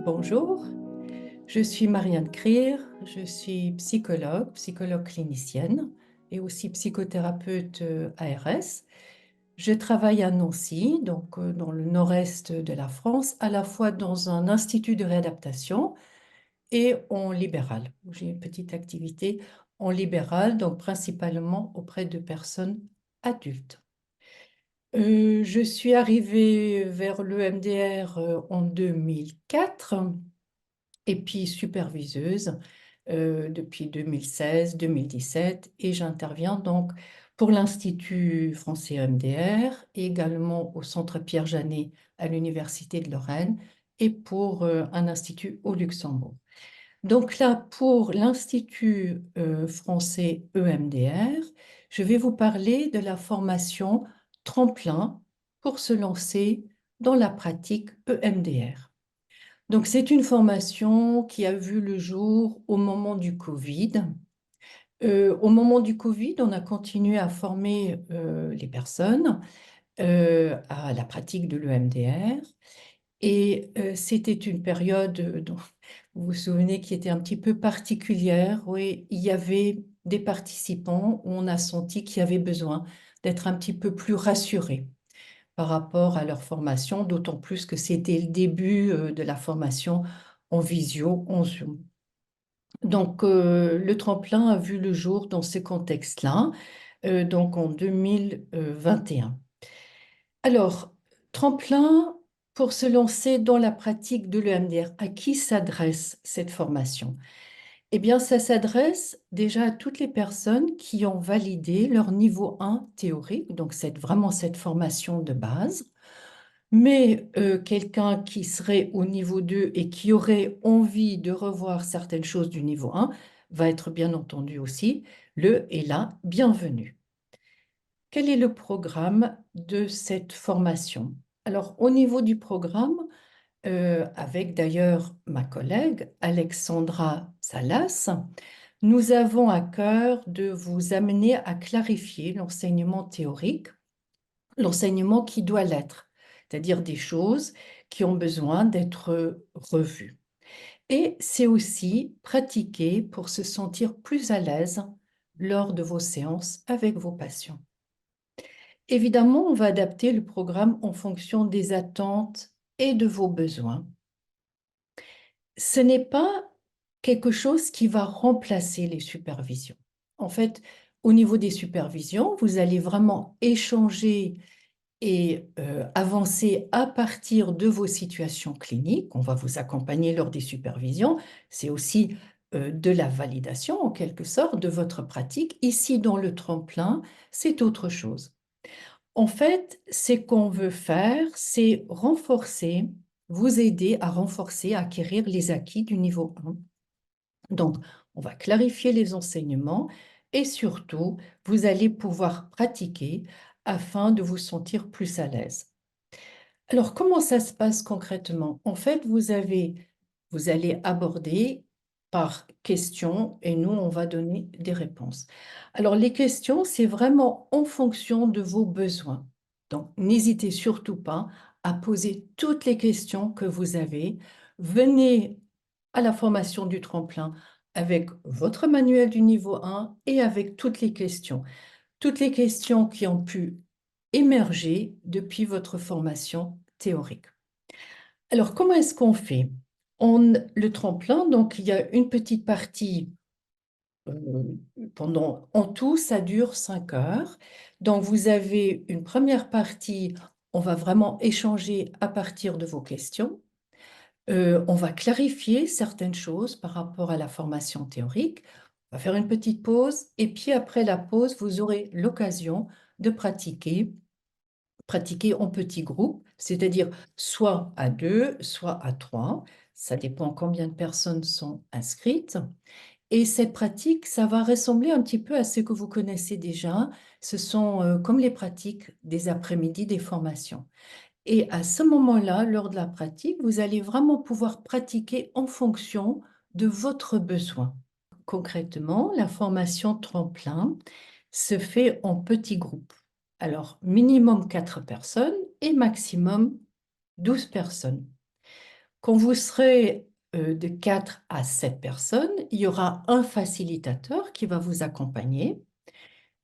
Bonjour, je suis Marianne Krier, je suis psychologue clinicienne et aussi psychothérapeute ARS. Je travaille à Nancy, donc dans le nord-est de la France, à la fois dans un institut de réadaptation et en libéral. J'ai une petite activité en libéral, donc principalement auprès de personnes adultes. Je suis arrivée vers l'EMDR en 2004 et puis superviseuse depuis 2016-2017 et j'interviens donc pour l'Institut français EMDR et également au Centre Pierre-Janet à l'Université de Lorraine et pour un institut au Luxembourg. Donc là, pour l'Institut français EMDR, je vais vous parler de la formation tremplin pour se lancer dans la pratique EMDR. Donc, c'est une formation qui a vu le jour au moment du Covid. Au moment du Covid, on a continué à former les personnes à la pratique de l'EMDR. Et c'était une période dont vous vous souvenez qui était un petit peu particulière, où il y avait des participants où on a senti qu'il y avait besoin d'être un petit peu plus rassurés par rapport à leur formation, d'autant plus que c'était le début de la formation en visio, en Zoom. Donc, le tremplin a vu le jour dans ce contexte-là, donc en 2021. Alors, tremplin pour se lancer dans la pratique de l'EMDR, à qui s'adresse cette formation? Eh bien, ça s'adresse déjà à toutes les personnes qui ont validé leur niveau 1 théorique, donc vraiment cette formation de base. Mais quelqu'un qui serait au niveau 2 et qui aurait envie de revoir certaines choses du niveau 1 va être bien entendu aussi le et la bienvenue. Quel est le programme de cette formation? Alors, au niveau du programme, avec d'ailleurs ma collègue Alexandra Salas, nous avons à cœur de vous amener à clarifier l'enseignement théorique, l'enseignement qui doit l'être, c'est-à-dire des choses qui ont besoin d'être revues. Et c'est aussi pratiquer pour se sentir plus à l'aise lors de vos séances avec vos patients. Évidemment, on va adapter le programme en fonction des attentes et de vos besoins. Ce n'est pas quelque chose qui va remplacer les supervisions. En fait, au niveau des supervisions, vous allez vraiment échanger et avancer à partir de vos situations cliniques. On va vous accompagner lors des supervisions. C'est aussi de la validation, en quelque sorte, de votre pratique. Ici, dans le tremplin, c'est autre chose. En fait, ce qu'on veut faire, c'est renforcer, vous aider à renforcer, à acquérir les acquis du niveau 1. Donc, on va clarifier les enseignements et surtout, vous allez pouvoir pratiquer afin de vous sentir plus à l'aise. Alors, comment ça se passe concrètement? En fait, vous allez aborder par questions et nous, on va donner des réponses. Alors, les questions, c'est vraiment en fonction de vos besoins. Donc, n'hésitez surtout pas à poser toutes les questions que vous avez. Venez à la formation du tremplin avec votre manuel du niveau 1 et avec toutes les questions. Toutes les questions qui ont pu émerger depuis votre formation théorique. Alors, comment est-ce qu'on fait? Le tremplin, donc il y a une petite partie en tout, ça dure 5 heures. Donc, vous avez une première partie, on va vraiment échanger à partir de vos questions. On va clarifier certaines choses par rapport à la formation théorique. On va faire une petite pause et puis après la pause, vous aurez l'occasion de pratiquer en petits groupes, c'est-à-dire soit à 2, soit à 3. Ça dépend combien de personnes sont inscrites. Et cette pratique, ça va ressembler un petit peu à ce que vous connaissez déjà. Ce sont comme les pratiques des après-midi des formations. Et à ce moment-là, lors de la pratique, vous allez vraiment pouvoir pratiquer en fonction de votre besoin. Concrètement, la formation tremplin se fait en petits groupes. Alors, minimum 4 personnes et maximum 12 personnes. Quand vous serez de 4 à 7 personnes, il y aura un facilitateur qui va vous accompagner.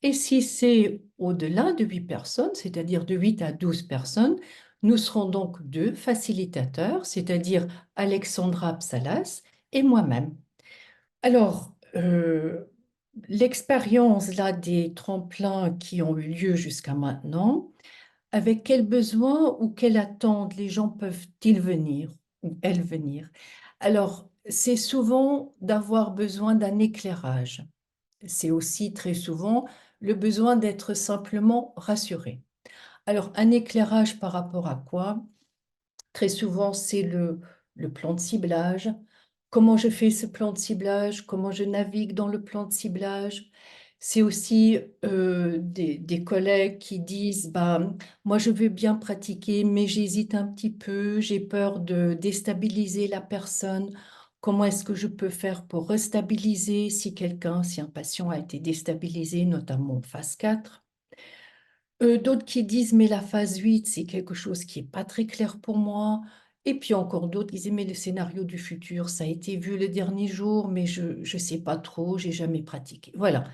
Et si c'est au-delà de 8 personnes, c'est-à-dire de 8 à 12 personnes, nous serons donc deux facilitateurs, c'est-à-dire Alexandra Psalas et moi-même. Alors, l'expérience là des tremplins qui ont eu lieu jusqu'à maintenant, avec quels besoins ou quelles attentes les gens peuvent-ils venir ou elles venir? Alors, c'est souvent d'avoir besoin d'un éclairage. C'est aussi très souvent le besoin d'être simplement rassuré. Alors, un éclairage par rapport à quoi? Très souvent, c'est le plan de ciblage. Comment je fais ce plan de ciblage? Comment je navigue dans le plan de ciblage? C'est aussi des collègues qui disent, bah, moi je veux bien pratiquer, mais j'hésite un petit peu, j'ai peur de déstabiliser la personne. Comment est-ce que je peux faire pour restabiliser si un patient a été déstabilisé, notamment en phase 4? D'autres qui disent, mais la phase 8, c'est quelque chose qui n'est pas très clair pour moi. Et puis encore d'autres qui disent, mais le scénario du futur, ça a été vu le dernier jour, mais je ne sais pas trop, j'ai jamais pratiqué. Voilà.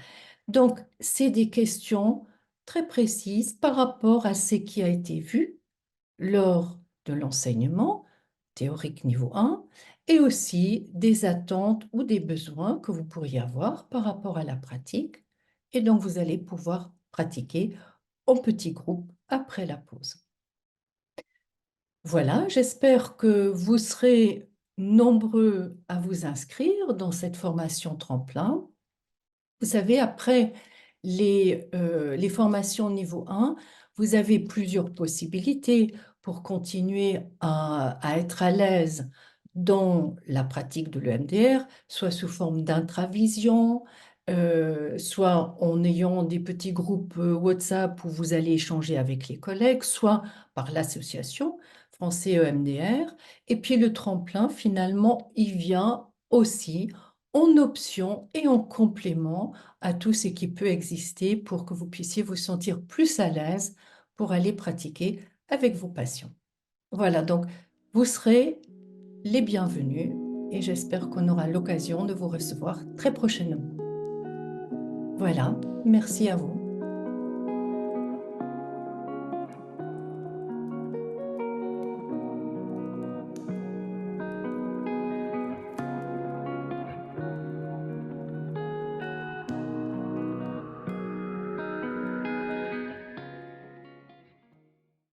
Donc, c'est des questions très précises par rapport à ce qui a été vu lors de l'enseignement théorique niveau 1 et aussi des attentes ou des besoins que vous pourriez avoir par rapport à la pratique. Et donc, vous allez pouvoir pratiquer en petits groupes après la pause. Voilà, j'espère que vous serez nombreux à vous inscrire dans cette formation tremplin. Vous savez, après les formations niveau 1, vous avez plusieurs possibilités pour continuer à être à l'aise dans la pratique de l'EMDR, soit sous forme d'intravision, soit en ayant des petits groupes WhatsApp où vous allez échanger avec les collègues, soit par l'association Français EMDR. Et puis le tremplin, finalement, il vient aussi en option et en complément à tout ce qui peut exister pour que vous puissiez vous sentir plus à l'aise pour aller pratiquer avec vos patients. Voilà, donc vous serez les bienvenus et j'espère qu'on aura l'occasion de vous recevoir très prochainement. Voilà, merci à vous.